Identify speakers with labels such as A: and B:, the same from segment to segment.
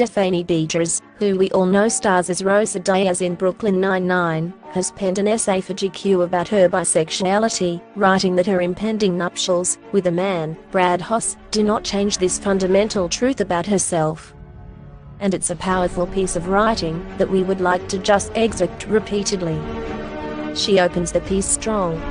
A: Stephanie Beatriz, who we all know stars as Rosa Diaz in Brooklyn Nine-Nine, has penned an essay for GQ about her bisexuality, writing that her impending nuptials with a man, Brad Hoss, do not change this fundamental truth about herself. And it's a powerful piece of writing that we would like to just excerpt repeatedly. She opens the piece strong.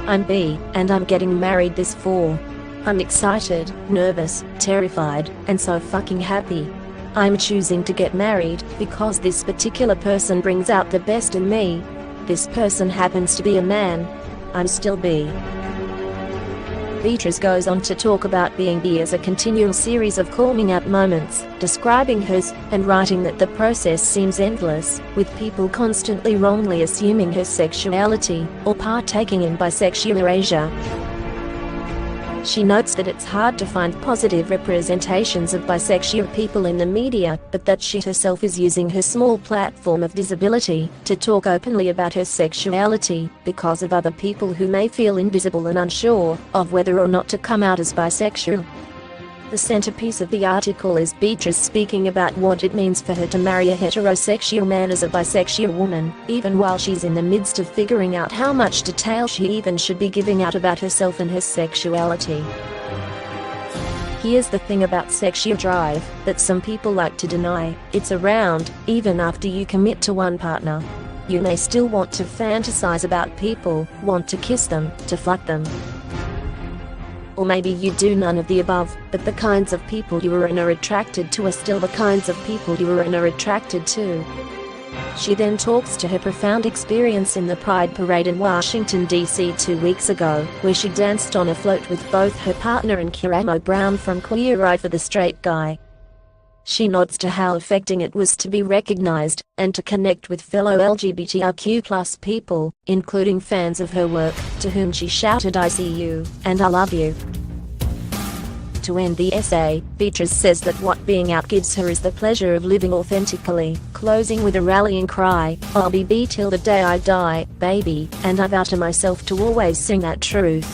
A: I'm bi, and I'm getting married this fall. I'm excited, nervous, terrified, and so fucking happy. I'm choosing to get married because this particular person brings out the best in me. This person happens to be a man. I'm still bi. Beatriz goes on to talk about being bi as a continual series of coming out moments, describing hers, and writing that the process seems endless, with people constantly wrongly assuming her sexuality, or partaking in bisexualasia. She notes that it's hard to find positive representations of bisexual people in the media, but that she herself is using her small platform of visibility to talk openly about her sexuality, because of other people who may feel invisible and unsure of whether or not to come out as bisexual. The centerpiece of the article is Beatriz speaking about what it means for her to marry a heterosexual man as a bisexual woman, even while she's in the midst of figuring out how much detail she even should be giving out about herself and her sexuality. Here's the thing about sexual drive that some people like to deny: it's around, even after you commit to one partner. You may still want to fantasize about people, want to kiss them, to fuck them. Or maybe you do none of the above, but the kinds of people you are and are attracted to are still the kinds of people you are and are attracted to. She then talks to her profound experience in the Pride Parade in Washington, D.C. 2 weeks ago, where she danced on a float with both her partner and Kiramo Brown from Queer Eye for the Straight Guy. She nods to how affecting it was to be recognized, and to connect with fellow LGBTIQ+ people, including fans of her work, to whom she shouted "I see you," and "I love you." To end the essay, Beatriz says that what being out gives her is the pleasure of living authentically, closing with a rallying cry: "I'll be bi till the day I die, baby, and I vow to myself to always sing that truth."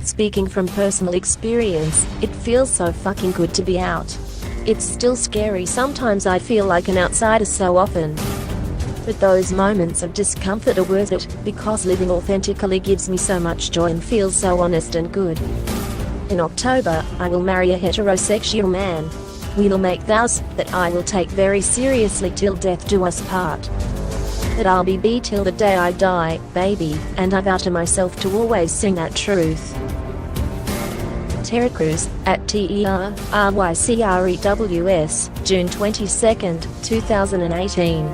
A: Speaking from personal experience, it feels so fucking good to be out. It's still scary sometimes. I feel like an outsider so often. But those moments of discomfort are worth it, because living authentically gives me so much joy and feels so honest and good. In October, I will marry a heterosexual man. We'll make vows that I will take very seriously till death do us part. That I'll be bi till the day I die, baby, and I vow to myself to always sing that truth. Terry Crews, at TERRYCREWS, June 22, 2018.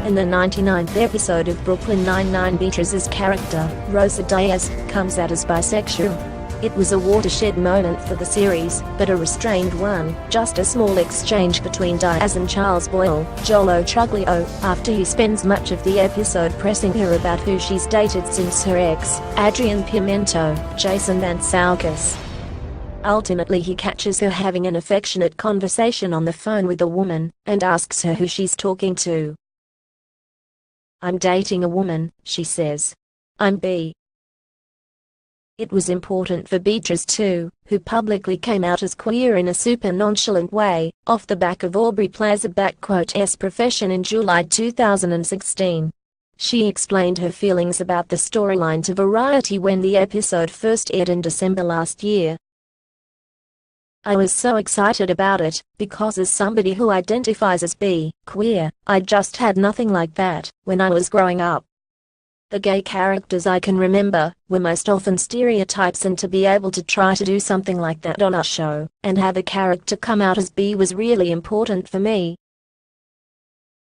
A: In the 99th episode of Brooklyn Nine-Nine, Beatriz's character, Rosa Diaz, comes out as bisexual. It was a watershed moment for the series, but a restrained one, just a small exchange between Diaz and Charles Boyle, Joel Truglio, after he spends much of the episode pressing her about who she's dated since her ex, Adrian Piemento, Jason Mantzoukas. Ultimately he catches her having an affectionate conversation on the phone with a woman, and asks her who she's talking to. "I'm dating a woman," she says. "I'm bi." It was important for Beatriz too, who publicly came out as queer in a super nonchalant way, off the back of Aubrey Plaza*'s profession in July 2016. She explained her feelings about the storyline to Variety when the episode first aired in December last year. "I was so excited about it, because as somebody who identifies as bi, queer, I just had nothing like that when I was growing up. The gay characters I can remember were most often stereotypes, and to be able to try to do something like that on our show, and have a character come out as bi, was really important for me.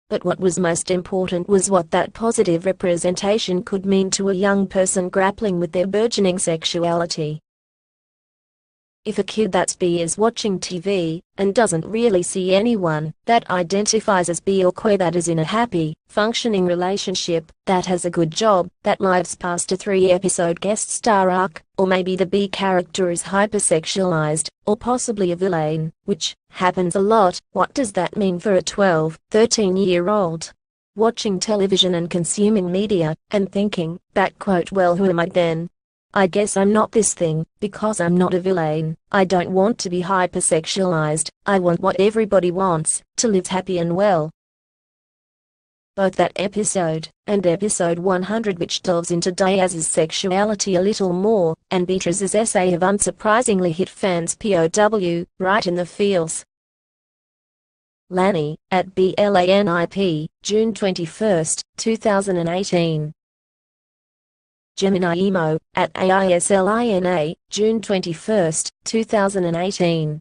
A: But what was most important was what that positive representation could mean to a young person grappling with their burgeoning sexuality. If a kid that's bi is watching TV, and doesn't really see anyone that identifies as bi or queer, that is in a happy, functioning relationship, that has a good job, that lives past a 3-episode guest star arc, or maybe the bi character is hypersexualized, or possibly a villain, which happens a lot, what does that mean for a 12, 13-year-old? Watching television and consuming media, and thinking, "Well, who am I then?" I guess I'm not this thing, because I'm not a villain. I don't want to be hypersexualized. I want what everybody wants, to live happy and well. Both that episode, and episode 100, which delves into Diaz's sexuality a little more, and Beatriz's essay, have unsurprisingly hit fans POW, right in the feels. Lanny, at BLANIP, June 21, 2018. Gemini Emo, at AISLINA, June 21, 2018.